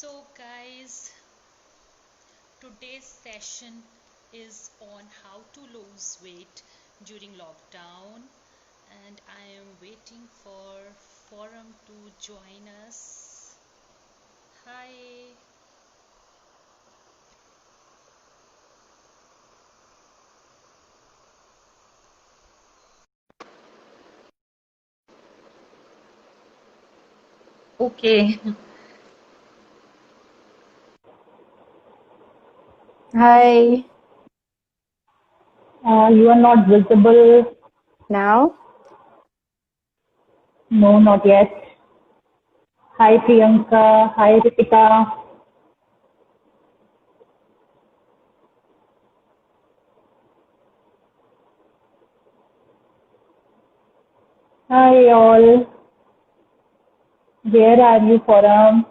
So, guys, today's session is on how to lose weight during lockdown, and I am waiting for Forum to join us. Hi. Okay. Hi. You are not visible. Now? No, not yet. Hi, Priyanka. Hi, Ritika. Hi, all. Where are you, Forum?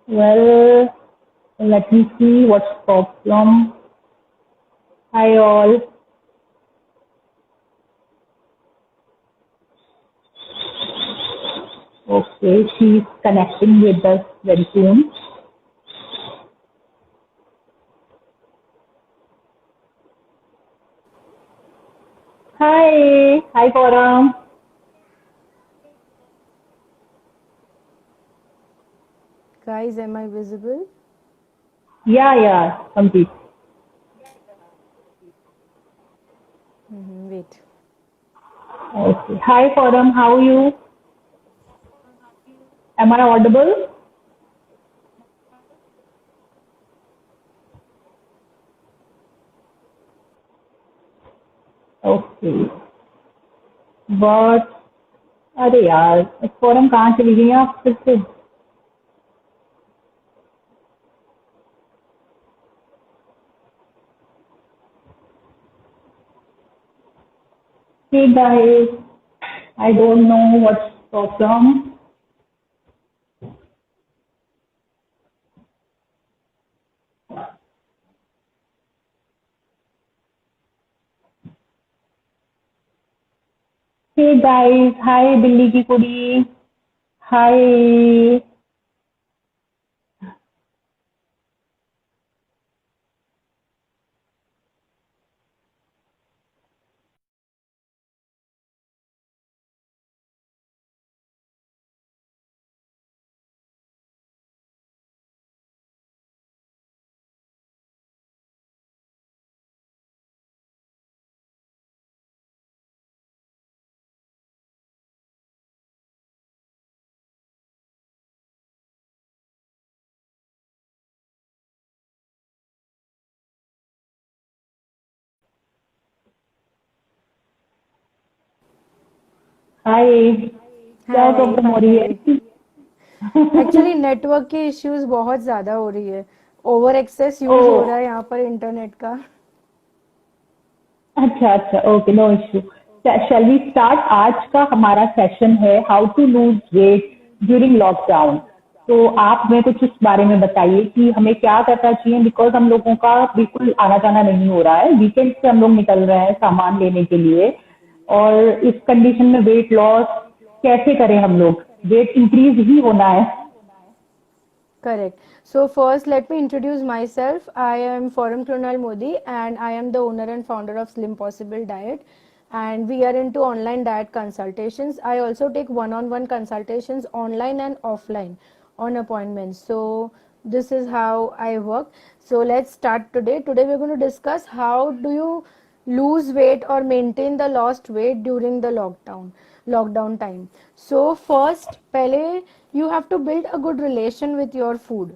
Well, let me see what's problem. Hi, all. Okay, she's connecting with us very soon. Hi. Hi, Forum. Guys, am I visible? Yeah, complete. Wait. Okay. Hi, Forum. How are you? Am I audible? Okay. But अरे यार forum कहाँ चली गई आप फिर से Hey guys, I don't know what's problem. Hey guys, hi बिल्ली की कुड़ी, hi. Hi, क्या हाय प्रॉब्लम हो रही हाय है? एक्चुअली नेटवर्क की इश्यूज बहुत ज़्यादा हो रही है. ओवर एक्सेस यूज हो ओह, रहा है यहाँ पर इंटरनेट का. अच्छा, okay, no issue. Shall we start? आज का हमारा सेशन है how to lose weight during lockdown. तो आप हमें कुछ इस बारे में बताइए कि हमें क्या करना चाहिए, बिकॉज हम लोगों का बिल्कुल आना जाना नहीं हो रहा है. वीकेंड से हम लोग निकल रहे हैं सामान लेने के लिए, और इस कंडीशन में वेट लॉस कैसे करें हम लोग? वेट इंक्रीज ही होना है. Correct. So first, let me introduce myself. I am Forum Krunal Modi, and I am the owner and founder of Slim Possible Diet. And we are into online diet consultations. I also take one-on-one consultations online and offline on appointments. So this is how I work. So let's start today. Today we're going to discuss how do you lose weight or maintain the lost weight during the lockdown time. So first पहले you have to build a good relation with your food.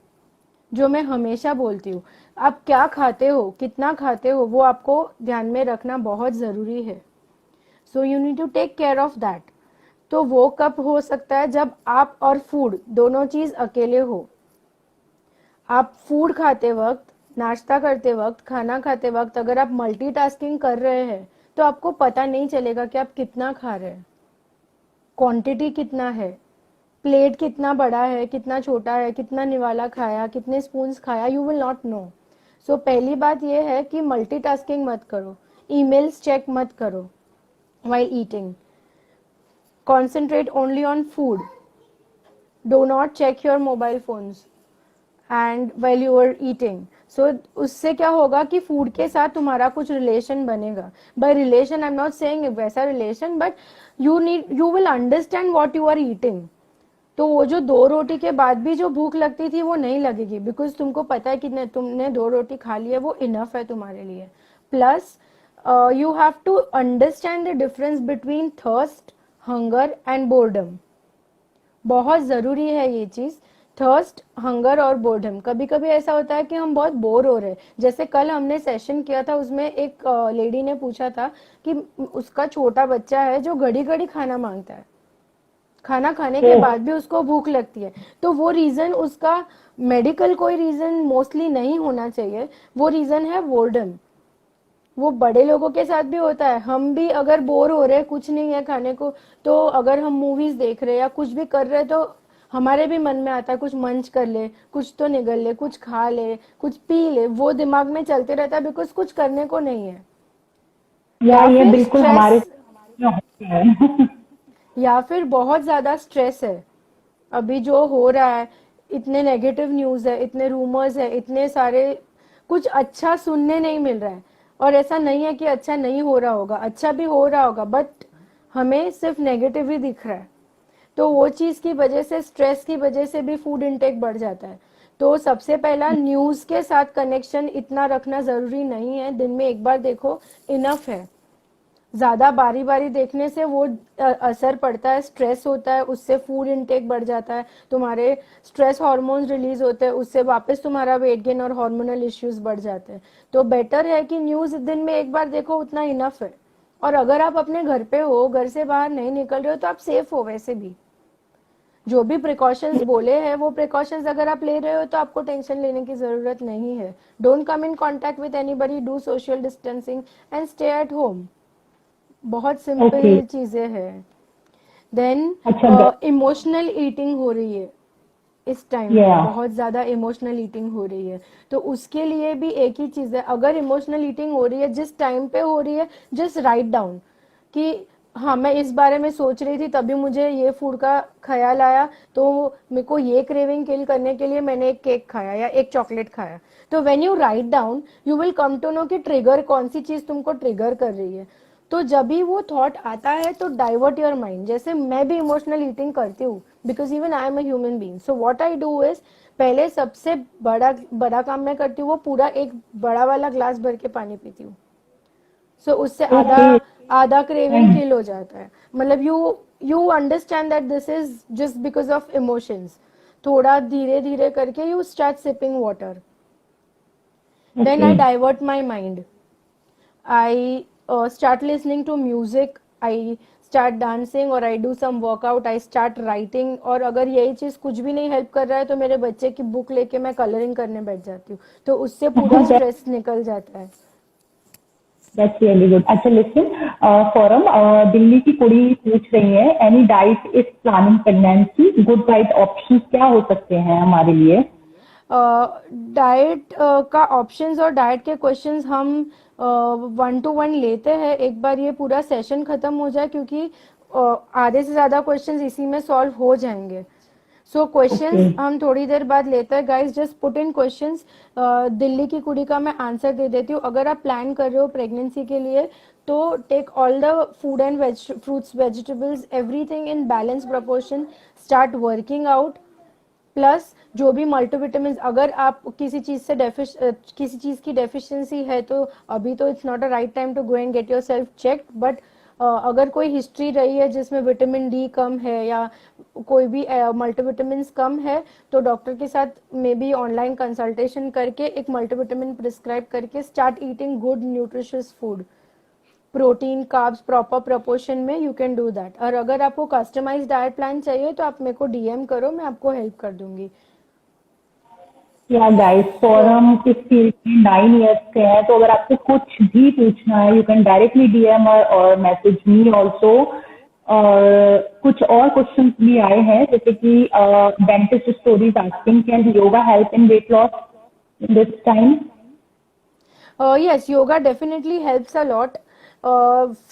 जो मैं हमेशा बोलती हूँ, आप क्या खाते हो, कितना खाते हो, वो आपको ध्यान में रखना बहुत ज़रूरी है. So you need to take care of that. तो वो कब हो सकता है? जब आप और फूड दोनों चीज़ अकेले हो. आप फूड खाते वक्त, नाश्ता करते वक्त, खाना खाते वक्त अगर आप मल्टीटास्किंग कर रहे हैं तो आपको पता नहीं चलेगा कि आप कितना खा रहे हैं, क्वांटिटी कितना है, प्लेट कितना बड़ा है, कितना छोटा है, कितना निवाला खाया, कितने स्पून्स खाया, यू विल नॉट नो. सो पहली बात ये है कि मल्टीटास्किंग मत करो. emails check मत करो while eating. Concentrate only on food. Do not check your mobile phones and while you are eating. So उससे क्या होगा कि फूड के साथ तुम्हारा कुछ रिलेशन बनेगा. By relation I am not saying वैसा relation, but you will understand what you are eating. तो वो जो 2 रोटी के बाद भी जो भूख लगती थी वो नहीं लगेगी, बिकॉज तुमको पता है कि तुमने 2 रोटी खा ली है, वो इनफ है तुम्हारे लिए. Plus you have to understand the difference between thirst, hunger and boredom. बहुत जरूरी है ये चीज. थर्स्ट, हंगर और बोर्डम. कभी कभी ऐसा होता है कि हम बहुत बोर हो रहे हैं. जैसे कल हमने सेशन किया था, उसमें एक लेडी ने पूछा था कि उसका छोटा बच्चा है जो घड़ी घड़ी खाना मांगता है, खाना खाने के बाद भी उसको भूख लगती है. तो वो रीजन उसका मेडिकल कोई रीजन मोस्टली नहीं होना चाहिए, वो रीजन है बोर्डम. वो बड़े लोगों के साथ भी होता है. हम भी अगर बोर हो रहे हैं, कुछ नहीं है खाने को, तो अगर हम मूवीज देख रहे हैं या कुछ भी कर रहे हैं, तो हमारे भी मन में आता है कुछ मंच कर ले, कुछ तो निगल ले, कुछ खा ले, कुछ पी ले. वो दिमाग में चलते रहता है बिकॉज कुछ करने को नहीं है. या ये बिल्कुल हमारे या फिर बहुत ज्यादा स्ट्रेस है. अभी जो हो रहा है, इतने नेगेटिव न्यूज है, इतने रूमर्स है, इतने सारे, कुछ अच्छा सुनने नहीं मिल रहा है. और ऐसा नहीं है कि अच्छा नहीं हो रहा होगा, अच्छा भी हो रहा होगा, बट हमें सिर्फ नेगेटिव ही दिख रहा है. तो वो चीज की वजह से, स्ट्रेस की वजह से भी फूड इनटेक बढ़ जाता है. तो सबसे पहला न्यूज के साथ कनेक्शन इतना रखना जरूरी नहीं है. दिन में एक बार देखो इनफ है. ज्यादा बारी बारी देखने से वो असर पड़ता है, स्ट्रेस होता है, उससे फूड इनटेक बढ़ जाता है, तुम्हारे स्ट्रेस हार्मोन्स रिलीज होते हैं, उससे वापस तुम्हारा वेट गेन और हार्मोनल इश्यूज बढ़ जाते हैं. तो बेटर है कि न्यूज दिन में एक बार देखो, उतना इनफ है. और अगर आप अपने घर पे हो, घर से बाहर नहीं निकल रहे हो, तो आप सेफ हो. वैसे भी जो भी प्रिकॉशंस बोले हैं, वो प्रिकॉशंस अगर आप ले रहे हो तो आपको टेंशन लेने की जरूरत नहीं है. Don't come in contact with anybody, do social distancing and stay at home. बहुत सिंपल चीजें हैं. देन इमोशनल ईटिंग हो रही है इस टाइम में, बहुत ज्यादा इमोशनल ईटिंग हो रही है. तो उसके लिए भी एक ही चीज है, अगर इमोशनल ईटिंग हो रही है, जिस टाइम पे हो रही है, जस्ट राइट डाउन कि हाँ मैं इस बारे में सोच रही थी, तभी मुझे ये फूड का ख्याल आया, तो मेरे को ये क्रेविंग किल करने के लिए मैंने एक केक खाया या एक चॉकलेट खाया. तो when you write down, you will come to know कि ट्रिगर, कौन सी चीज तुमको ट्रिगर कर रही है. तो जब भी वो थॉट आता है तो डाइवर्ट योर माइंड. जैसे मैं भी इमोशनल ईटिंग करती हूँ, because even I am a human being. So what I do is, पहले सबसे बड़ा काम मैं करती हूँ, वो पूरा एक बड़ा वाला ग्लास भर के पानी पीती हूँ. सो उससे आधा क्रेविंग किल हो जाता है. मतलब you understand that this is just because of emotions. थोड़ा धीरे धीरे करके you start sipping water. Then I divert my mind. I start listening to music, I start dancing or I do some workout, I start writing. और अगर यही चीज कुछ भी नहीं हेल्प कर रहा है, तो मेरे बच्चे की बुक लेके मैं कलरिंग करने बैठ जाती हूँ. तो उससे पूरा स्ट्रेस निकल जाता है. That's really good. अच्छा listen, फोरम दिल्ली की कुड़ी पूछ रही है, any diet is planning pregnancy, good diet options क्या हो सकते हैं हमारे लिए? डाइट का ऑप्शंस और डाइट के क्वेश्चंस हम 1-to-1 लेते हैं. एक बार ये पूरा सेशन खत्म हो जाए, क्योंकि आधे से ज्यादा क्वेश्चंस इसी में सॉल्व हो जाएंगे. सो क्वेश्चंस हम थोड़ी देर बाद लेते हैं. Guys just put in questions. Delhi की कुड़ी का मैं आंसर दे देती हूँ. अगर आप प्लान कर रहे हो प्रेगनेंसी के लिए, तो take all the food and fruits, vegetables, everything in balance proportion. Start working out. Plus जो भी मल्टीविटामिन, अगर आप किसी चीज की डेफिशिएंसी है, तो अभी तो it's not a right time to go and get yourself checked. But अगर कोई हिस्ट्री रही है जिसमें विटामिन डी कम है या कोई भी मल्टीविटामिन कम है, तो डॉक्टर के साथ मे बी ऑनलाइन कंसल्टेशन करके एक मल्टीविटामिन प्रिस्क्राइब करके start eating good nutritious food. Protein, carbs proper proportion में यू कैन डू दैट. और अगर आपको कस्टमाइज डाइट प्लान चाहिए, तो आप मेरे को डीएम करो, मैं आपको हेल्प कर दूंगी. या गाइस, फोरम इस फील्ड में 9 इयर्स से है, तो अगर आपको कुछ भी पूछना है, यू कैन डायरेक्टली डीएम और मैसेज मी ऑल्सो. और कुछ और क्वेश्चंस भी आए हैं, जैसे कि dentist stories asking, can yoga help in weight loss in this time? Yes, yoga definitely helps a lot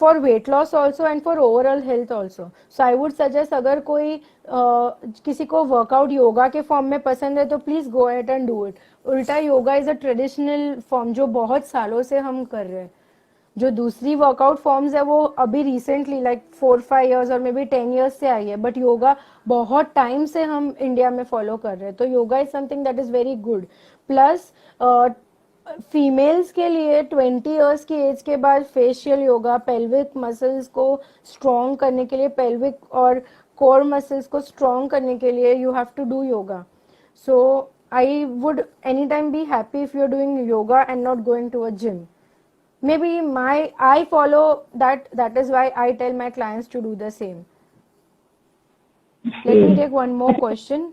for weight loss also and for overall health also. So I would suggest अगर कोई किसी को workout yoga के form में पसंद है तो please go ahead and do it. उल्टा yoga is a traditional form जो बहुत सालों से हम कर रहे हैं. जो दूसरी वर्कआउट फॉर्म्स है वो अभी रिसेंटली लाइक 4-5 years और मे बी 10 years से आई है, बट योगा बहुत टाइम से हम इंडिया में फॉलो कर रहे हैं. तो yoga is something that is very good. Plus females के लिए 20 years की एज के बाद फेशियल योगा, पेल्विक मसल्स को स्ट्रॉन्ग करने के लिए, पेल्विक और कोर मसल्स को स्ट्रॉन्ग करने के लिए you have to do yoga. So I would any time be happy if you are doing yoga and not going to a gym. Maybe I follow that is why I tell my clients to do the same. Let me take one more question.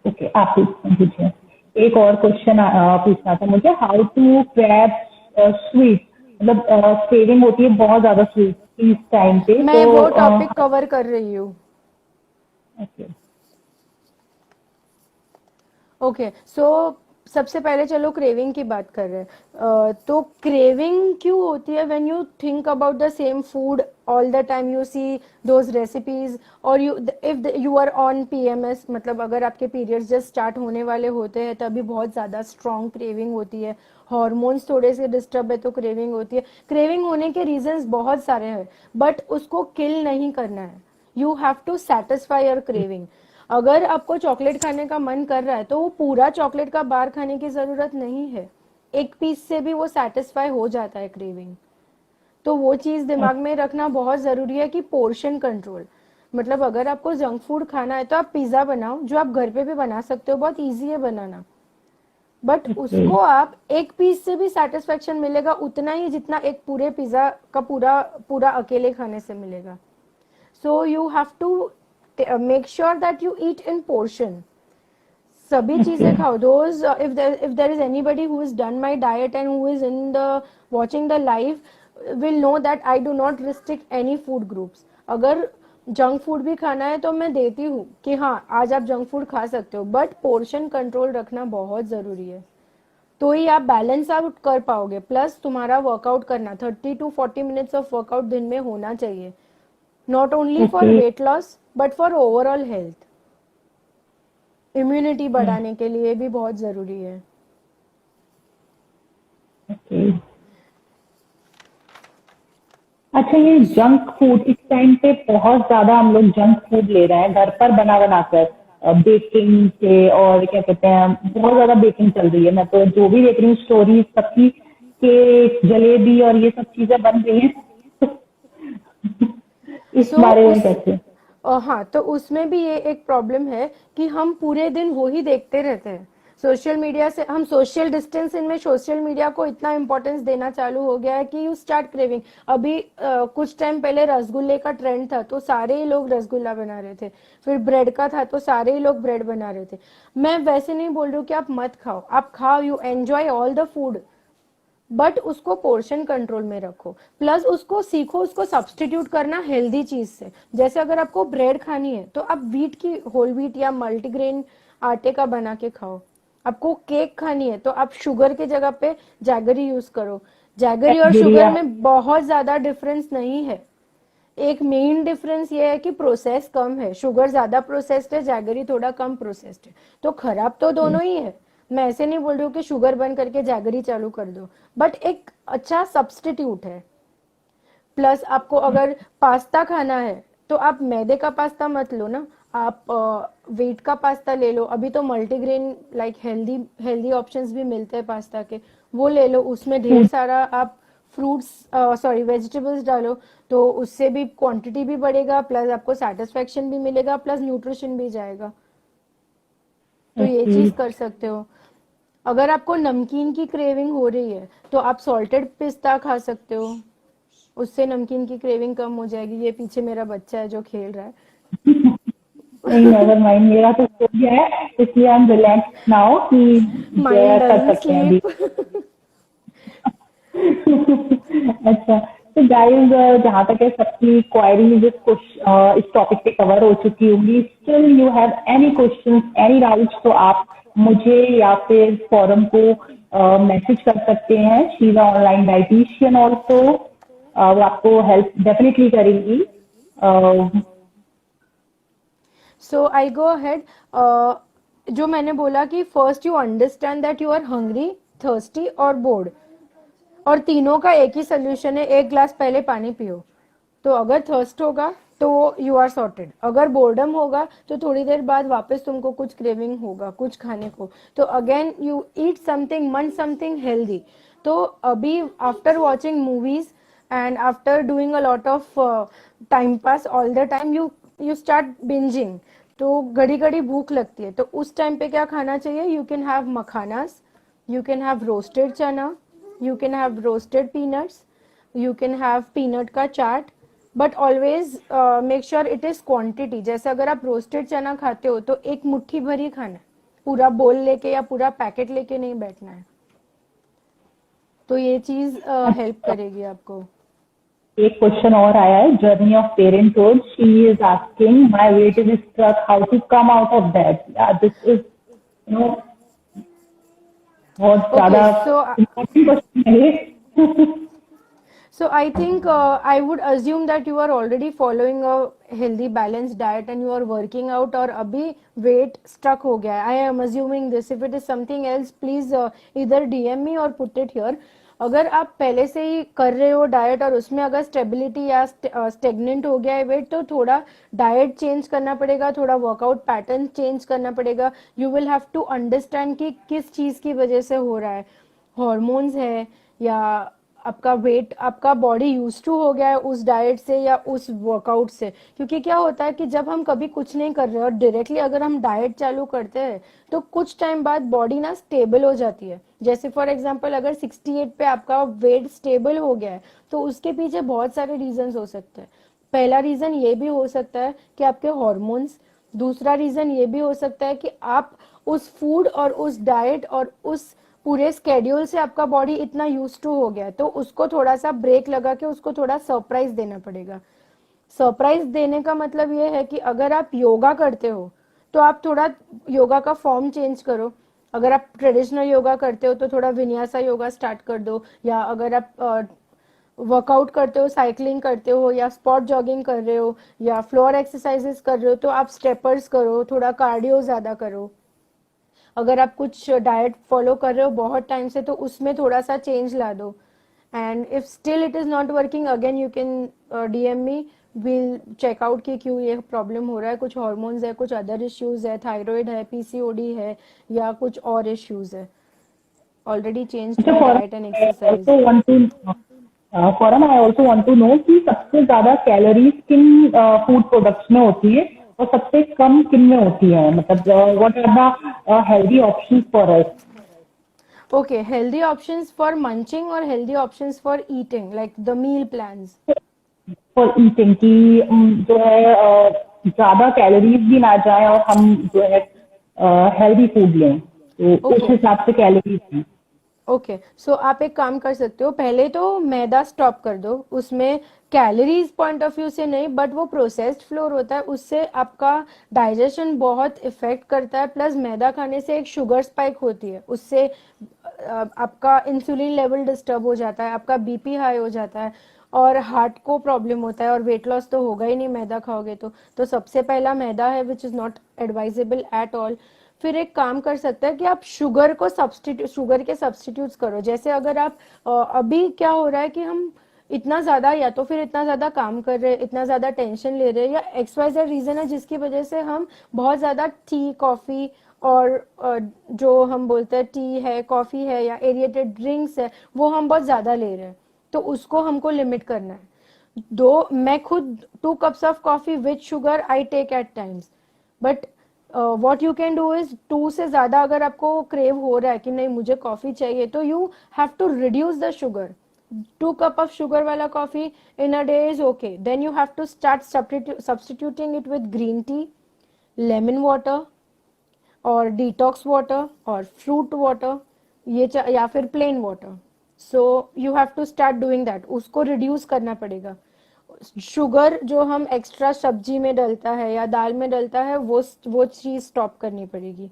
Okay, आप पूछिए. एक और question पूछना था मुझे. How to crab sweet, मतलब craving होती है बहुत ज्यादा स्वीट इस टाइम पे. मैं वो टॉपिक कवर कर रही हूँ. ओके, सो सबसे पहले चलो क्रेविंग की बात कर रहे हैं. तो क्रेविंग क्यों होती है? When you think about the same food all the time, you see those recipes, और if you are on PMS, मतलब अगर आपके पीरियड्स जस्ट स्टार्ट होने वाले होते हैं तभी बहुत ज्यादा स्ट्रॉन्ग क्रेविंग होती है. हॉर्मोन्स थोड़े से डिस्टर्ब है तो क्रेविंग होती है. क्रेविंग होने के रीजंस बहुत सारे हैं, बट उसको किल नहीं करना है. You have to satisfy your craving. अगर आपको चॉकलेट खाने का मन कर रहा है तो वो पूरा चॉकलेट का बार खाने की जरूरत नहीं है. एक पीस से भी वो सेटिस्फाई हो जाता है क्रेविंग. तो वो चीज दिमाग में रखना बहुत जरूरी है कि पोर्शन कंट्रोल. मतलब अगर आपको जंक फूड खाना है तो आप पिज्जा बनाओ, जो आप घर पे भी बना सकते हो, बहुत इजी है बनाना. बट उसको आप एक पीस से भी सेटिस्फेक्शन मिलेगा उतना ही जितना एक पूरे पिज्जा का पूरा अकेले खाने से मिलेगा. So you have to make sure that you eat in portion. सभी चीजें खाओ. Those if there is anybody who has done my diet and who is in the watching the live will know that I do not restrict any food groups. अगर junk food भी खाना है तो मैं देती हूँ कि हाँ आज आप जंक फूड खा सकते हो, बट पोर्शन कंट्रोल रखना बहुत जरूरी है. तो ही आप बैलेंस आउट कर पाओगे. प्लस तुम्हारा वर्कआउट करना 30 to 40 minutes ऑफ वर्कआउट दिन में होना चाहिए. Not only for weight loss but for overall health. Immunity बढ़ाने के लिए भी बहुत जरूरी है. अच्छा, ये जंक फूड इस टाइम पे बहुत ज्यादा हम लोग जंक फूड ले रहे हैं घर पर बना कर, बेकिंग से, और क्या कहते हैं, बहुत ज्यादा बेकिंग चल रही है. मैं तो जो भी देख रही हूँ स्टोरी सबकी के जलेबी और ये सब चीजें बन रही हैं. इस बारे में कैसे? हाँ, तो उसमें भी ये एक प्रॉब्लम है कि हम पूरे दिन वो ही देखते रहते हैं. सोशल मीडिया से हम सोशल डिस्टेंस, इनमें सोशल मीडिया को इतना इंपॉर्टेंस देना चालू हो गया है कि यू स्टार्ट क्रेविंग. अभी कुछ टाइम पहले रसगुल्ले का ट्रेंड था तो सारे ही लोग रसगुल्ला बना रहे थे. फिर ब्रेड का था तो सारे ही लोग ब्रेड बना रहे थे. मैं वैसे नहीं बोल रही हूँ कि आप मत खाओ, आप खाओ, you enjoy all the food, but उसको पोर्शन कंट्रोल में रखो. प्लस उसको सीखो, उसको सब्सटीट्यूट करना हेल्दी चीज से. जैसे अगर आपको ब्रेड खानी है तो आप व्हीट की, होल व्हीट या मल्टीग्रेन आटे का बना के खाओ. आपको केक खानी है तो आप शुगर के जगह पे जैगरी यूज करो. जैगरी और शुगर में बहुत ज्यादा डिफरेंस नहीं है. एक मेन डिफरेंस ये है कि प्रोसेस कम है. शुगर ज्यादा प्रोसेस्ड है, जैगरी थोड़ा कम प्रोसेस्ड है. तो खराब तो दोनों ही है. मैं ऐसे नहीं बोल रही हूँ कि शुगर बंद करके जैगरी चालू कर दो, बट एक अच्छा सब्स्टिट्यूट है. प्लस आपको अगर पास्ता खाना है तो आप मैदे का पास्ता मत लो ना, आप व्हीट का पास्ता ले लो. अभी तो मल्टीग्रेन लाइक हेल्दी ऑप्शंस भी मिलते हैं पास्ता के, वो ले लो. उसमें ढेर सारा आप फ्रूट्स वेजिटेबल्स डालो तो उससे भी क्वांटिटी भी बढ़ेगा, प्लस आपको सेटिस्फेक्शन भी मिलेगा, प्लस न्यूट्रिशन भी जाएगा. तो ये चीज कर सकते हो. अगर आपको नमकीन की क्रेविंग हो रही है तो आप सॉल्टेड पिस्ता खा सकते हो, उससे नमकीन की क्रेविंग कम हो जाएगी. ये पीछे मेरा बच्चा है जो खेल रहा है. नहीं, नेवर माइंड, मेरा तो सो गया है इसलिए आई एम रिलैक्स नाउ कि कर सकते हैं. अच्छा, तो गाइस, जहाँ तक है सबकी क्वायरीज इस टॉपिक पे कवर हो चुकी होंगी. Still you have any questions, any doubts, तो आप मुझे या फिर फोरम को मैसेज कर सकते हैं. She is online dietitian also. वो आपको हेल्प डेफिनेटली करेंगी. So I go ahead. जो मैंने बोला कि first you understand that you are hungry, thirsty और बोर्ड, और तीनों का एक ही सोल्यूशन है, एक ग्लास पहले पानी पियो. तो अगर थर्स्ट होगा तो यू आर सॉर्टेड. अगर बोर्डम होगा तो थोड़ी देर बाद वापस तुमको कुछ क्रेविंग होगा कुछ खाने को, तो अगेन यू ईट समथिंग, मन समथिंग हेल्दी. तो अभी after watching movies and after doing a lot of time pass all the time, you start bingeing. तो घड़ी घड़ी भूख लगती है, तो उस टाइम पे क्या खाना चाहिए? You can have makhanas, you can have roasted chana, you can have roasted peanuts, you can have peanut का चाट. But always make sure it is quantity. जैसे अगर आप रोस्टेड चना खाते हो तो एक मुट्ठी भर ही खाना है, पूरा बोल लेके या पूरा पैकेट लेके नहीं बैठना है. तो ये चीज हेल्प करेगी आपको. एक क्वेश्चन और आया है, journey of parenthood. She is asking my weight is struck, how to come out of that. This is बहुत ज्यादा इम्पोर्टेंट क्वेश्चन है. So I think I would assume that you are already following a healthy balanced diet and you are working out, और अभी weight stuck हो गया है. I am assuming this. If it is something else, please either DM me or put it here. अगर आप पहले से ही कर रहे हो डाइट और उसमें अगर स्टेबिलिटी या स्टेगनेंट हो गया है वेट, तो थोड़ा डाइट चेंज करना पड़ेगा, थोड़ा वर्कआउट पैटर्न चेंज करना पड़ेगा. You will have to understand कि किस चीज़ की वजह से हो रहा है. हॉर्मोन्स है या आपका वेट, आपका बॉडी यूज टू हो गया है उस डाइट से या उस वर्कआउट से. क्योंकि क्या होता है कि जब हम कभी कुछ नहीं कर रहे और डायरेक्टली अगर हम डाइट चालू करते हैं तो कुछ टाइम बाद बॉडी ना स्टेबल हो जाती है. जैसे फॉर एग्जांपल अगर 68 पे आपका वेट स्टेबल हो गया है तो उसके पीछे बहुत सारे रीजंस हो सकते हैं. पहला रीजन ये भी हो सकता है कि आपके हॉर्मोन्स. दूसरा रीजन ये भी हो सकता है कि आप उस फूड और उस डाइट और उस पूरे स्केड्यूल से आपका बॉडी इतना यूज टू हो गया है, तो उसको थोड़ा सा ब्रेक लगा के उसको थोड़ा सरप्राइज देना पड़ेगा. सरप्राइज देने का मतलब ये है कि अगर आप योगा करते हो तो आप थोड़ा योगा का फॉर्म चेंज करो. अगर आप ट्रेडिशनल योगा करते हो तो थोड़ा विन्यासा योगा स्टार्ट कर दो. या अगर आप वर्कआउट करते हो, साइकिलिंग करते हो या स्पॉट जॉगिंग कर रहे हो या फ्लोर एक्सरसाइजेस कर रहे हो तो आप स्टेपर्स करो, थोड़ा कार्डियो ज्यादा करो. अगर आप कुछ डाइट फॉलो कर रहे हो बहुत टाइम से तो उसमें थोड़ा सा चेंज ला दो. And if still it is not working, again you can DM me, will check out कि क्यों ये प्रॉब्लम हो रहा है. कुछ हॉर्मोन्स है, कुछ अदर इश्यूज है, थायराइड है, PCOD है या कुछ और इश्यूज है. Already change diet and exercise. फॉरन I also want to know कि सबसे ज्यादा कैलोरीज किन फूड प्रोडक्ट्स में होती है और सबसे कम किन में होती है. मतलब what are the healthy options for us. Okay, healthy options for munching और healthy options for eating, like the meal plans. For eating की जो है ज्यादा कैलोरीज भी ना जाए और हम जो है हेल्दी फूड लें, तो उस हिसाब से कैलोरीज हैं. ओके, सो आप एक काम कर सकते हो, पहले तो मैदा स्टॉप कर दो. उसमें कैलोरीज पॉइंट ऑफ व्यू से नहीं, बट वो प्रोसेस्ड फ्लोर होता है, उससे आपका डाइजेशन बहुत इफेक्ट करता है. प्लस मैदा खाने से एक शुगर स्पाइक होती है, उससे आपका इंसुलिन लेवल डिस्टर्ब हो जाता है, आपका BP हाई हो जाता है और हार्ट को प्रॉब्लम होता है और वेट लॉस तो होगा ही नहीं मैदा खाओगे तो सबसे पहला मैदा है which is not advisable at all. फिर एक काम कर सकते हैं कि आप शुगर को शुगर के सब्सटीट्यूट्स करो. जैसे अगर आप अभी क्या हो रहा है कि हम इतना ज्यादा या तो फिर इतना ज्यादा काम कर रहे हैं, इतना ज्यादा टेंशन ले रहे हैं या XYZ रीजन है जिसकी वजह से हम बहुत ज्यादा टी, कॉफी और जो हम बोलते हैं टी है, कॉफी है या एरिएटेड ड्रिंक्स है वो हम बहुत ज्यादा ले रहे हैं. तो उसको हमको लिमिट करना है. मैं खुद 2 cups of coffee with sugar I take at times, but what you can do is 2 से ज्यादा अगर आपको क्रेव हो रहा है कि नहीं मुझे कॉफी चाहिए, तो you have to reduce the sugar. 2 cup of sugar वाला coffee in a day is okay. Then you have to start substituting it with green tea, lemon water और detox water और fruit water, ये या फिर plain water. So you have to start doing that. उसको reduce करना पड़ेगा. Sugar जो हम एक्स्ट्रा सब्जी में डलता है या दाल में डलता है वो चीज स्टॉप करनी पड़ेगी.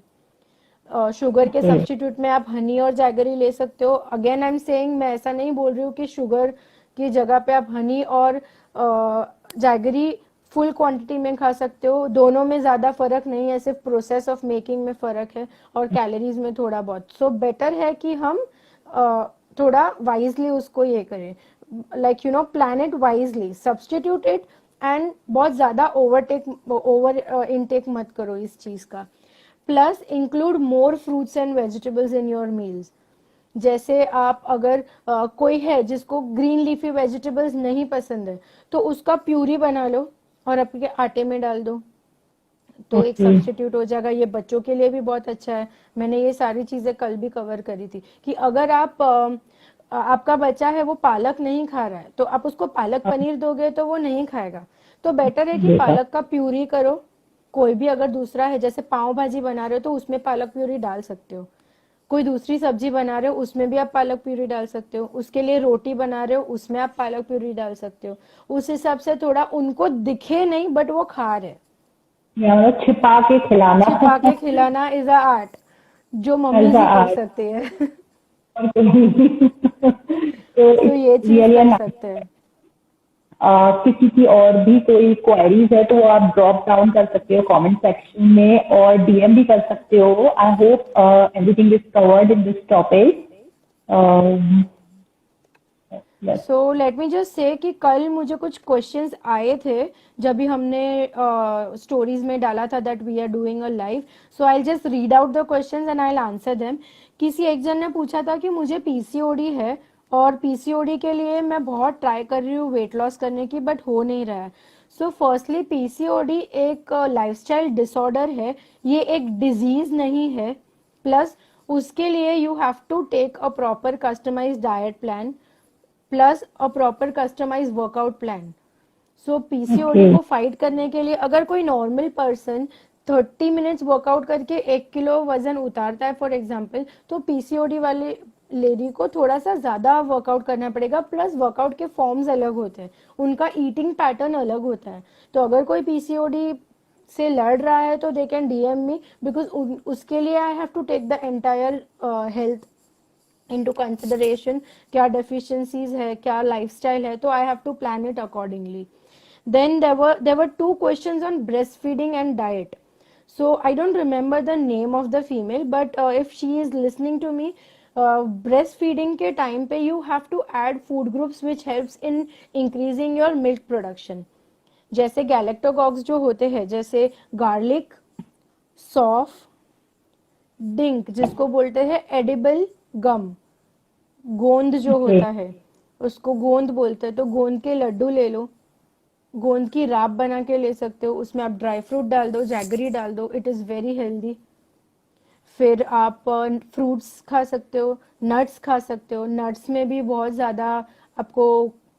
शुगर के सब्स्टिट्यूट में आप हनी और जैगरी ले सकते हो. अगेन आई एम सेइंग, मैं ऐसा नहीं बोल रही हूँ कि शुगर की जगह पे आप हनी और जैगरी फुल क्वांटिटी में खा सकते हो. दोनों में ज्यादा फर्क नहीं है, सिर्फ प्रोसेस ऑफ मेकिंग में फर्क है और कैलोरीज में थोड़ा बहुत. सो बेटर है कि हम थोड़ा वाइजली उसको ये करें, like plan it wisely, substitute it, and बहुत ज्यादा ओवर इनटेक मत करो इस चीज का. Plus include more fruits and vegetables in your meals. जैसे आप अगर कोई है जिसको ग्रीन लीफी वेजिटेबल्स नहीं पसंद है, तो उसका प्यूरी बना लो और आपके आटे में डाल दो, तो एक सब्स्टिट्यूट हो जाएगा. ये बच्चों के लिए भी बहुत अच्छा है. मैंने ये सारी चीजें कल भी कवर करी थी कि अगर आपका बच्चा है वो पालक नहीं खा रहा है, तो आप उसको पालक पनीर दोगे तो वो नहीं खाएगा. तो बेटर है कि पालक का प्यूरी करो. कोई भी अगर दूसरा है, जैसे पाव भाजी बना रहे हो तो उसमें पालक प्यूरी डाल सकते हो. कोई दूसरी सब्जी बना रहे हो उसमें भी आप पालक प्यूरी डाल सकते हो. उसके लिए रोटी बना रहे हो उसमें आप पालक प्यूरी डाल सकते हो. उस हिसाब से थोड़ा उनको दिखे नहीं बट वो खा रहे. छिपा के खिलाना इज अ आर्ट जो मम्मी ही कर सकती है. तो ये चीज कर सकते हैं. किसी की और भी कोई क्वेरीज है तो आप ड्रॉप डाउन कर सकते हो कमेंट सेक्शन में और डीएम भी कर सकते हो. I hope everything is covered in this topic. So let me just say कि कल मुझे कुछ क्वेश्चंस आए थे जब भी हमने स्टोरीज में डाला था that we are doing a live. So I will just read out the questions and I will answer them. किसी एक जन ने पूछा था कि मुझे पीसीओडी है और पीसीओडी के लिए मैं बहुत ट्राई कर रही हूँ वेट लॉस करने की, बट हो नहीं रहा है. सो फर्स्टली पीसीओडी एक लाइफस्टाइल डिसऑर्डर है, ये एक डिजीज नहीं है. प्लस उसके लिए you have to take a proper customised diet plan plus a proper customised workout plan. So PCOD को फाइट करने के लिए अगर कोई नॉर्मल पर्सन 30 मिनट्स वर्कआउट करके 1 किलो वजन उतारता है फॉर एग्जाम्पल, तो पीसीओडी वाले लेडी को थोड़ा सा ज्यादा वर्कआउट करना पड़ेगा. प्लस वर्कआउट के फॉर्म्स अलग होते हैं, उनका ईटिंग पैटर्न अलग होता है. तो अगर कोई पीसीओडी से लड़ रहा है तो they can DM me, because उसके लिए I have to take the entire health into consideration. क्या डेफिशिएंसीज है, क्या लाइफस्टाइल है, तो I have to plan it accordingly. Then there were two questions on breastfeeding and diet. So I don't remember the name of the female, but if she is listening to me, breastfeeding के time पे you have to add food groups which helps in increasing your milk production. जैसे galactococs जो होते हैं, जैसे garlic, सौफ, drink जिसको बोलते हैं edible gum, गोंद जो होता है उसको गोंद बोलते हैं, तो गोंद के लड्डू ले लो. गोंद की राब बना के ले सकते हो, उसमें आप ड्राई फ्रूट डाल दो, जैगरी डाल दो, इट इज़ वेरी हेल्दी. फिर आप फ्रूट्स खा सकते हो, नट्स खा सकते हो. नट्स में भी बहुत ज़्यादा आपको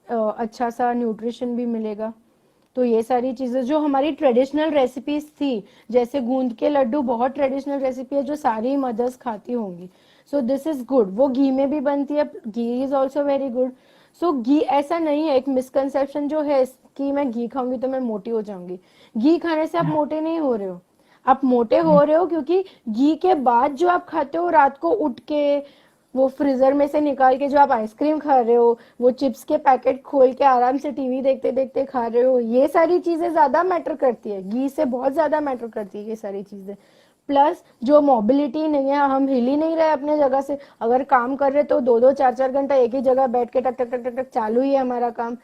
अच्छा सा न्यूट्रिशन भी मिलेगा. तो ये सारी चीज़ें जो हमारी ट्रेडिशनल रेसिपीज थी, जैसे गूंद के लड्डू बहुत ट्रेडिशनल रेसिपी है जो सारी मदर्स खाती होंगी. So this is good. वो घी में भी बनती है, घी इज ऑल्सो वेरी गुड. सो घी ऐसा नहीं है, एक मिसकंसेप्शन जो है कि मैं घी खाऊंगी तो मैं मोटी हो जाऊंगी. घी खाने से आप मोटे नहीं हो रहे हो, आप मोटे हो रहे हो क्योंकि घी के बाद जो आप खाते हो रात को उठ के, वो फ्रीजर में से निकाल के जो आप आइसक्रीम खा रहे हो, वो चिप्स के पैकेट खोल के आराम से टीवी देखते देखते खा रहे हो, ये सारी चीजें ज्यादा मैटर करती है. घी से बहुत ज्यादा मैटर करती है ये सारी चीजें. प्लस जो मोबिलिटी नहीं है, हम हिल ही नहीं रहे अपने जगह से. अगर काम कर रहे तो 2-2 4-4 घंटा एक ही जगह बैठ के टक टक टक टक टक चालू ही है हमारा काम.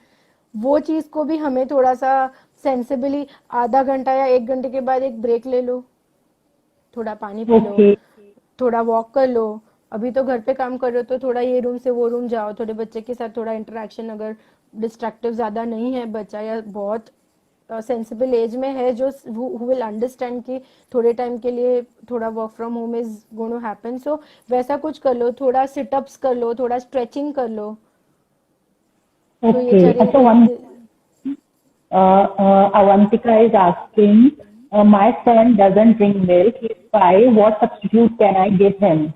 वो चीज को भी हमें थोड़ा सा सेंसिबली आधा घंटा या 1 घंटे के बाद एक ब्रेक ले लो, थोड़ा पानी पी लो, थोड़ा वॉक कर लो. अभी तो घर पे काम कर रहे हो तो थोड़ा ये रूम से वो रूम जाओ, थोड़े बच्चे के साथ थोड़ा इंटरेक्शन, अगर डिस्ट्रैक्टिव ज्यादा नहीं है बच्चा या बहुत सेंसिबल एज में है जो who will understand कि थोड़े टाइम के लिए थोड़ा work from home is going to happen. So वैसा कुछ कर लो, थोड़ा सिटअप्स कर लो, थोड़ा स्ट्रेचिंग कर लो. तो ये Avantika is asking, my son doesn't drink milk, he's 5, what substitute can I give him?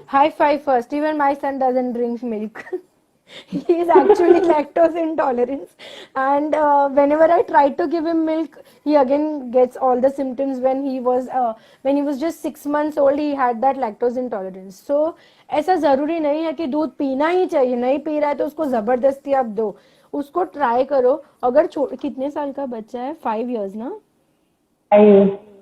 High five first, even my son doesn't drink milk. He is actually lactose intolerant, and whenever I try to give him milk, he again gets all the symptoms. When he was just 6 months old, he had that lactose intolerance. So ऐसा जरूरी नहीं है कि दूध पीना ही चाहिए, नहीं P रहा है तो उसको जबरदस्ती आप दो, उसको ट्राई करो। अगर कितने साल का बच्चा है? 5 years ना?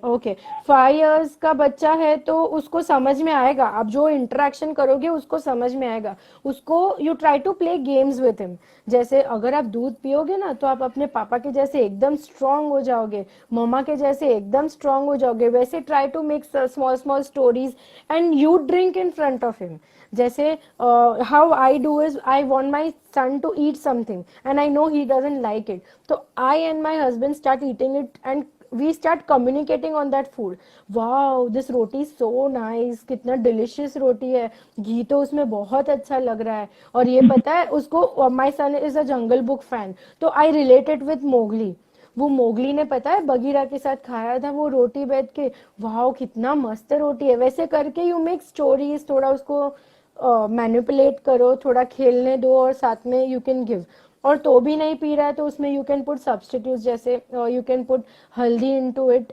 ओके, 5 years का बच्चा है तो उसको समझ में आएगा, आप जो इंटरेक्शन करोगे उसको समझ में आएगा। उसको you try to play games with him. जैसे अगर आप दूध पियोगे ना तो आप अपने पापा के जैसे एकदम स्ट्रांग हो जाओगे, मम्मा के जैसे एकदम स्ट्रांग हो जाओगे। वैसे try to make small small stories and you drink in front of him. जैसे how I do is I want my son to eat something and I know he doesn't like it, तो I and my husband start eating it and we start communicating on that food. Wow, this roti is so nice, कितना delicious रोटी है, घी तो उसमें बहुत अच्छा लग रहा है। और ये पता है उसको, my son is a jungle book fan, तो I related with Mowgli। वो मोगली ने पता है बगीरा के साथ खाया था वो रोटी बैठ के, वाह कितना मस्त रोटी है। वैसे करके यू मेक स्टोरीज, थोड़ा उसको मैनिपुलेट करो, थोड़ा खेलने दो और साथ में यू कैन गिव। और तो भी नहीं पी रहा है तो उसमें यू कैन पुट सब्सटीट्यूट, जैसे यू कैन पुट हल्दी इनटू इट।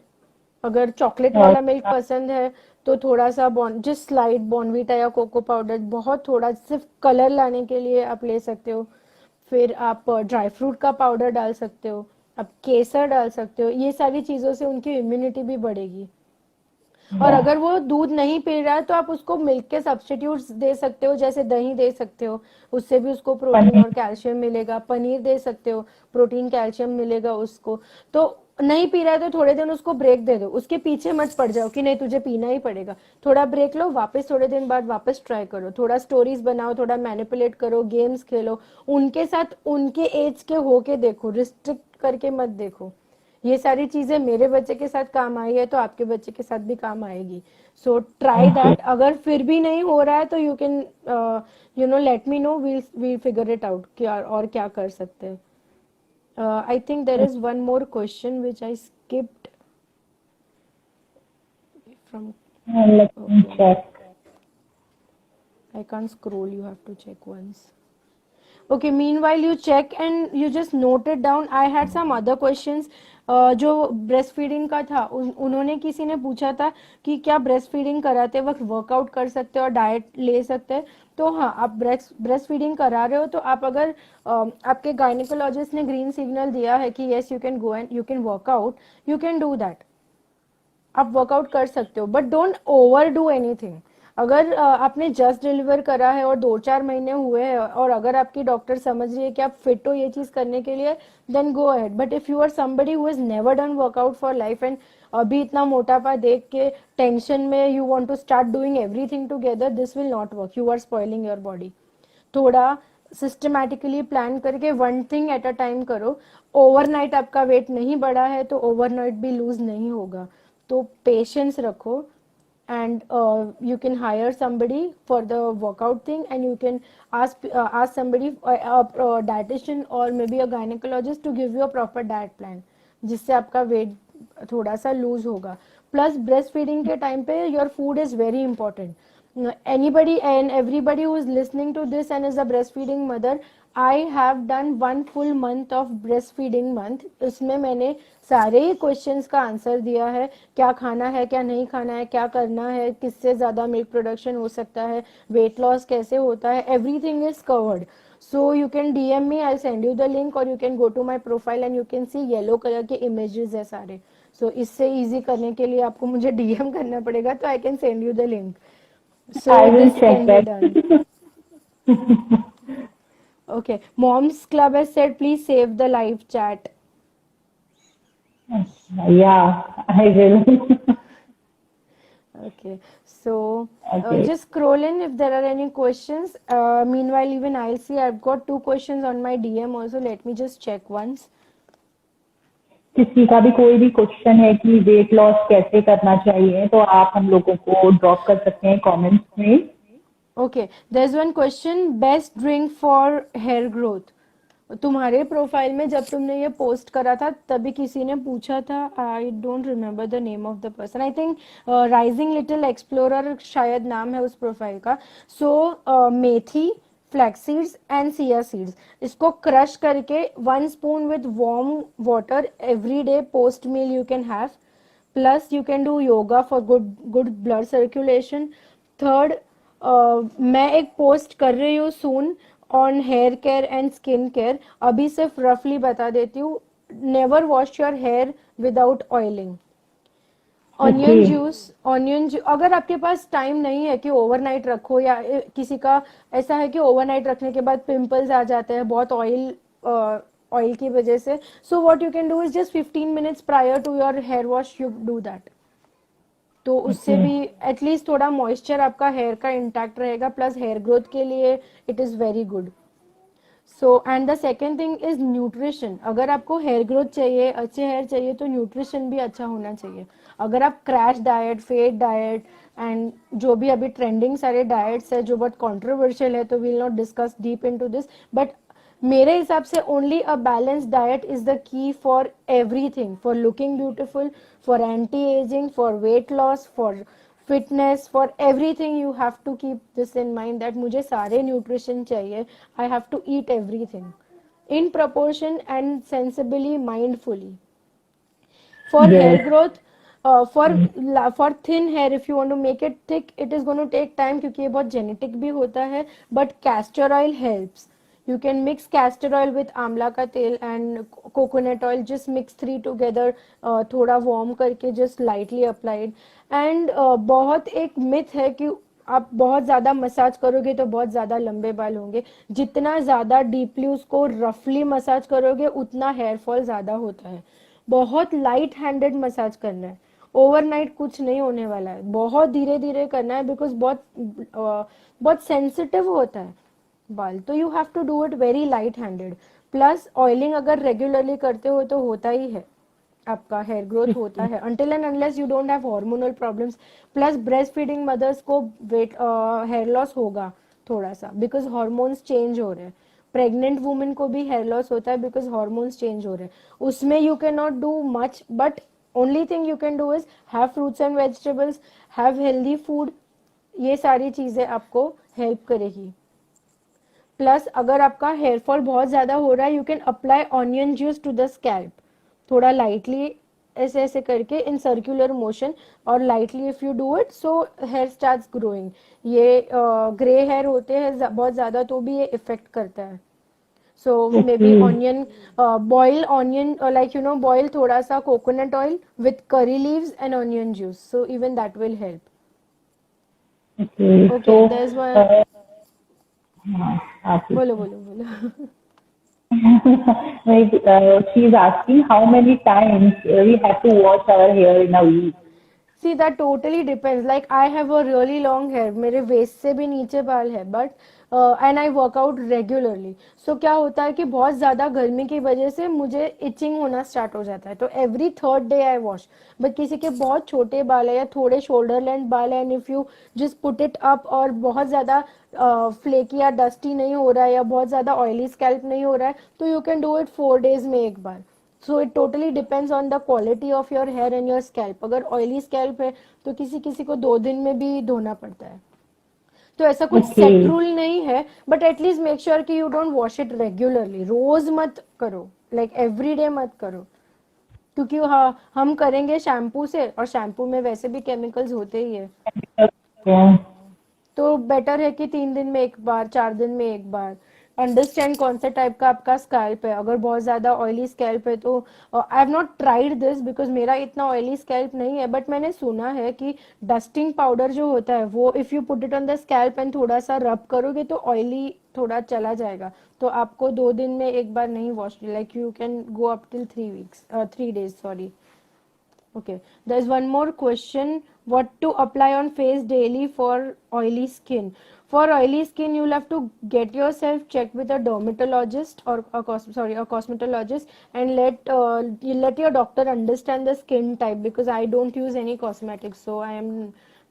अगर चॉकलेट वाला मिल्क पसंद है तो थोड़ा सा जस्ट स्लाइड बॉर्नवीटा या कोको पाउडर, बहुत थोड़ा, सिर्फ कलर लाने के लिए आप ले सकते हो। फिर आप ड्राई फ्रूट का पाउडर डाल सकते हो, आप केसर डाल सकते हो। ये सारी चीजों से उनकी इम्यूनिटी भी बढ़ेगी। और अगर वो दूध नहीं पी रहा है तो आप उसको मिल्क के सब्स्टिट्यूट्स दे सकते हो, जैसे दही दे सकते हो, उससे भी उसको प्रोटीन और कैल्शियम मिलेगा। पनीर दे सकते हो, प्रोटीन कैल्शियम मिलेगा उसको। तो नहीं पी रहा है तो थोड़े दिन उसको ब्रेक दे दो, उसके पीछे मत पड़ जाओ कि नहीं तुझे पीना ही पड़ेगा। थोड़ा ब्रेक लो, वापस थोड़े दिन बाद वापस ट्राई करो, थोड़ा स्टोरीज बनाओ, थोड़ा मैनिपुलेट करो, गेम्स खेलो उनके साथ, उनके एज के होके देखो, रिस्ट्रिक्ट करके मत देखो। ये सारी चीजें मेरे बच्चे के साथ काम आई है तो आपके बच्चे के साथ भी काम आएगी। So try that. अगर फिर भी नहीं हो रहा है तो you can let me know, we'll figure it out क्या और क्या कर सकते हैं। I think there is one more question which I skipped from, I can't scroll, you have to check once. Okay, meanwhile you check and you just note it down. I had some other questions जो breast feeding का था। उन्होंने, किसी ने पूछा था कि क्या ब्रेस्ट फीडिंग कराते वक्त वर्कआउट कर सकते हैं और डाइट ले सकते हैं। तो हाँ, आप ब्रेस्ट फीडिंग करा रहे हो तो आप अगर आपके गायनिकोलॉजिस्ट ने ग्रीन सिग्नल दिया है कि yes you can go and you can work out, you can do that. आप वर्कआउट कर सकते हो, but don't over do anything. अगर आपने जस्ट डिलीवर करा है और 2-4 महीने हुए हैं और अगर आपकी डॉक्टर समझ रही है कि आप फिट हो ये चीज करने के लिए, then go ahead. But if you are somebody who has never done workout for life and अभी इतना मोटापा देख के टेंशन में you want to start doing everything together, this will not work. You are spoiling your body. थोड़ा systematically plan करके one thing at a time करो। Overnight आपका वेट नहीं बढ़ा है तो ओवरनाइट भी लूज नहीं होगा। तो पेशेंस रखो and you can hire somebody for the workout thing and you can ask somebody, a dietitian or maybe a gynecologist to give you a proper diet plan जिससे आपका वेट थोड़ा सा loose होगा। Plus breast feeding के time पे your food is very important. anybody and everybody who is listening to this and is a breastfeeding mother, I have done 1 full month of breastfeeding month। इसमें मैंने सारे questions का answer दिया है, क्या खाना है क्या नहीं खाना है, क्या करना है, किससे ज्यादा मिल्क प्रोडक्शन हो सकता है, वेट लॉस कैसे होता है, everything is covered. So you can DM me, I'll send you the link, और you can go to my profile and you can see yellow colour के इमेजेस है सारे। सो इससे इजी करने के लिए आपको मुझे DM करना पड़ेगा, तो I can send you the link. So I will this check can be that. done. Okay, Mom's Club has said please save the live chat. Yeah, I will. Okay, so Okay. just scroll in if there are any questions. Meanwhile, even I'll see I've got 2 questions on my DM also. Let me just check once. किसी का भी कोई भी question है कि weight loss कैसे करना चाहिए तो आप हम लोगों को ड्रॉप कर सकते हैं कमेंट्स में। Okay, there's one question, best drink for hair growth. तुम्हारे प्रोफाइल में जब तुमने ये पोस्ट करा था तभी किसी ने पूछा था, I don't remember the name of the person, I think rising little explorer शायद नाम है उस प्रोफाइल का। So methi, flax seeds and chia seeds, इसको क्रश करके 1 spoon with warm water every day post meal you can have. Plus you can do yoga for good blood circulation. Third, मैं एक post कर रही हूँ soon on hair care and skin care. अभी सिर्फ रफली बता देती हूँ. Never wash your hair without oiling. Onion juice अगर आपके पास टाइम नहीं है कि ओवरनाइट रखो, या किसी का ऐसा है कि ओवरनाइट रखने के बाद पिंपल्स आ जाते हैं बहुत ऑयल की वजह से, so what you can do is just 15 minutes prior to your hair wash you do that. तो उससे भी एटलीस्ट थोड़ा मॉइस्चर आपका हेयर का इंटैक्ट रहेगा, प्लस हेयर ग्रोथ के लिए it is very good. So and the second thing is nutrition. अगर आपको हेयर ग्रोथ चाहिए, अच्छे हेयर चाहिए, तो न्यूट्रिशन भी अच्छा होना चाहिए. अगर आप crash diet, fad diet and जो भी अभी ट्रेंडिंग सारे डाइट्स है जो बहुत कॉन्ट्रोवर्शियल है, तो will not discuss deep into this, but मेरे हिसाब से only a balanced diet is the key for everything, for looking beautiful, for anti ageing, for weight loss, for fitness, for everything. You have to keep this in mind that मुझे सारे nutrition चाहिए. I have to eat everything in proportion and sensibly, mindfully. For hair growth, for thin hair, if you want to make it thick, it is going to take time क्योंकि ये बहुत genetic भी होता है. But castor oil helps. You can mix castor oil with आंवला का तेल and coconut oil. Just mix 3 together. थोड़ा warm करके just lightly applied. And बहुत एक myth है कि आप बहुत ज्यादा मसाज करोगे तो बहुत ज्यादा लंबे बाल होंगे. जितना ज्यादा डीपली उसको रफली मसाज करोगे उतना हेयर फॉल ज्यादा होता है. बहुत लाइट हैंडेड मसाज करना है. ओवरनाइट कुछ नहीं होने वाला है. बहुत धीरे धीरे करना है बिकॉज बहुत सेंसिटिव होता है बाल. तो you have to do it very light handed. Plus oiling अगर रेगुलरली करते हो तो होता ही है, आपका हेयर ग्रोथ होता है until and unless you don't have hormonal problems. Plus breast feeding mother's को वेट हेयर लॉस होगा थोड़ा सा बिकॉज हॉर्मोन्स चेंज हो रहे हैं. प्रेग्नेंट वुमेन को भी हेयर लॉस होता है बिकॉज हॉर्मोन्स चेंज हो रहे हैं. उसमें you can not do much, but only thing you can do is have fruits and vegetables, have healthy food. ये सारी चीजें आपको हेल्प करेगी. प्लस अगर आपका हेयर फॉल बहुत ज्यादा हो रहा है, you can apply onion juice to the scalp. थोड़ा लाइटली ऐसे ऐसे करके इन सर्कुलर मोशन और lightly if you do it so hair starts growing. ये ग्रे हेयर होते हैं बहुत ज्यादा तो भी ये इफेक्ट करता है. So maybe onion, boil onion, like you know boil थोड़ा सा coconut oil with curry leaves and onion juice, so even that will help. Okay, there is one. बोलो बोलो बोलो. Like, she's asking how many times we have to wash our hair in a week. See, that totally depends. Like I have a really long hair, मेरे waist से भी नीचे बाल है, but and I work out regularly. So क्या होता है कि बहुत ज्यादा गर्मी की वजह से मुझे itching होना स्टार्ट हो जाता है. तो every third day I wash. But किसी के बहुत छोटे बाल है या थोड़े shoulder length बाल है, and if you just put it up और बहुत ज्यादा flaky या dusty नहीं हो रहा है या बहुत ज्यादा oily scalp नहीं हो रहा है, तो you can do it 4 days में एक बार. So it totally depends on the quality of your hair and your scalp. अगर oily scalp है तो किसी किसी को 2 दिन में भी धोना पड़ता है. तो ऐसा कुछ सेट रूल नहीं है, बट एटलीस्ट मेक श्योर कि you don't wash it regularly. रोज मत करो, लाइक एवरी डे मत करो, क्योंकि हम करेंगे शैम्पू से और शैम्पू में वैसे भी केमिकल्स होते ही है. तो बेटर है कि 3 दिन में एक बार, 4 दिन में एक बार. अंडरस्टैंड कौन सा टाइप का आपका स्कैल्प है. अगर बहुत ज्यादा ऑयली स्कैल्प है तो I have not tried this because मेरा इतना ऑयली स्कैल्प नहीं है, बट मैंने सुना है कि डस्टिंग पाउडर जो होता है वो if you put it on the scalp and थोड़ा सा रब करोगे तो ऑयली थोड़ा चला जाएगा. तो आपको 2 दिन में एक बार नहीं wash, like you can go up till 3 days, sorry. Okay, there is one more question. What to apply on face daily for oily skin? For oily skin, you'll have to get yourself checked with a dermatologist or a cosmetologist, and let your doctor understand the skin type, because I don't use any cosmetics, so I am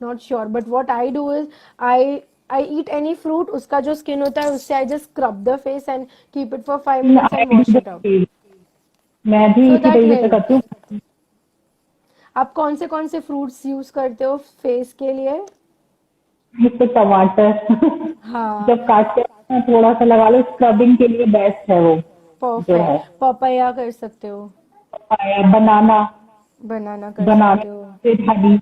not sure. But what I do is I eat any fruit, उसका जो skin होता है उससे I just scrub the face and keep it for 5 minutes and wash it out. मैं भी इसी तरीके से करती हूँ. आप कौन से फ्रूट्स यूज करते हो फेस के लिए? तो टमाटर. हाँ, जब काट के थोड़ा सा लगा लो, स्क्रबिंग के लिए बेस्ट है वो जो है। परफेक्ट। पपाया कर सकते हो, बनाना, बनाना कर बनाना सकते हो। फिर हनी।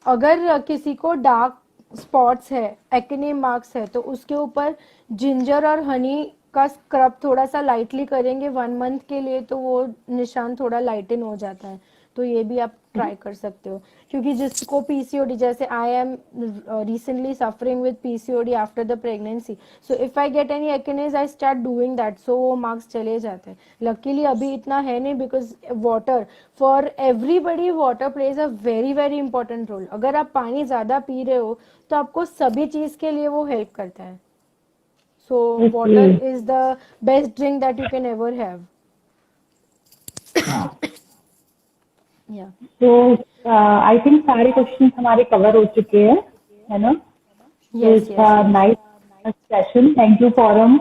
अगर किसी को डार्क स्पॉट्स है, एक्ने मार्क्स है, तो उसके ऊपर जिंजर और हनी का स्क्रब थोड़ा सा लाइटली करेंगे 1 मंथ के लिए, तो वो निशान थोड़ा लाइटन हो जाता है। तो ये भी आप ट्राई कर सकते हो। क्योंकि जिसको पीसीओडी, जैसे I am recently suffering with PCOD after the pregnancy, so if I get any acnes I start doing that, so वो मार्क्स चले जाते हैं। लकीली अभी इतना है नहीं, because water for everybody, water plays a very very important role. अगर आप पानी ज्यादा पी रहे हो तो आपको सभी चीज के लिए वो हेल्प करता है। So water is the best drink that you can ever have. या तो आई थिंक सारे क्वेश्चन हमारे कवर हो चुके हैं, है ना? Yes It's yes a yes. nice session. Thank you, Forum,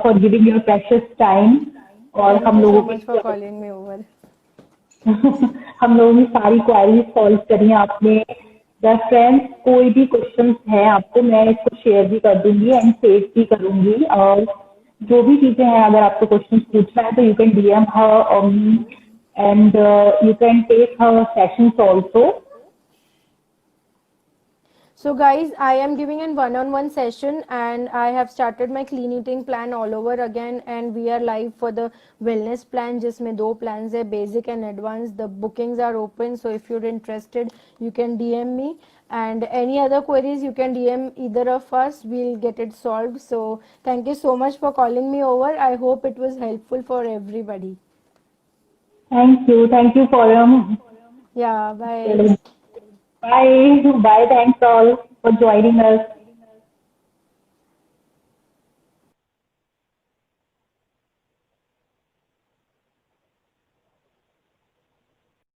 for giving your precious time. और थैंक हम यू लोगों so much for calling me over. हम लोगों की सारी क्वारीज सॉल्व करी हैं आपने। द फ्रेंड्स, कोई भी क्वेश्चन है आपको, मैं इसको शेयर भी कर दूंगी एंड सेव भी करूंगी। और जो भी चीजें हैं, अगर आपको क्वेश्चन पूछना है तो you can DM her and you can take her sessions also. So guys, I am giving a one-on-one session, and I have started my clean eating plan all over again, and we are live for the wellness plan जिसमें 2 plans है, basic and advanced. The bookings are open, so if you're interested you can DM me, and any other queries you can DM either of us, we'll get it solved. So thank you so much for calling me over. I hope it was helpful for everybody. Thank you forum. Yeah, bye. Bye bye, thanks all for joining us.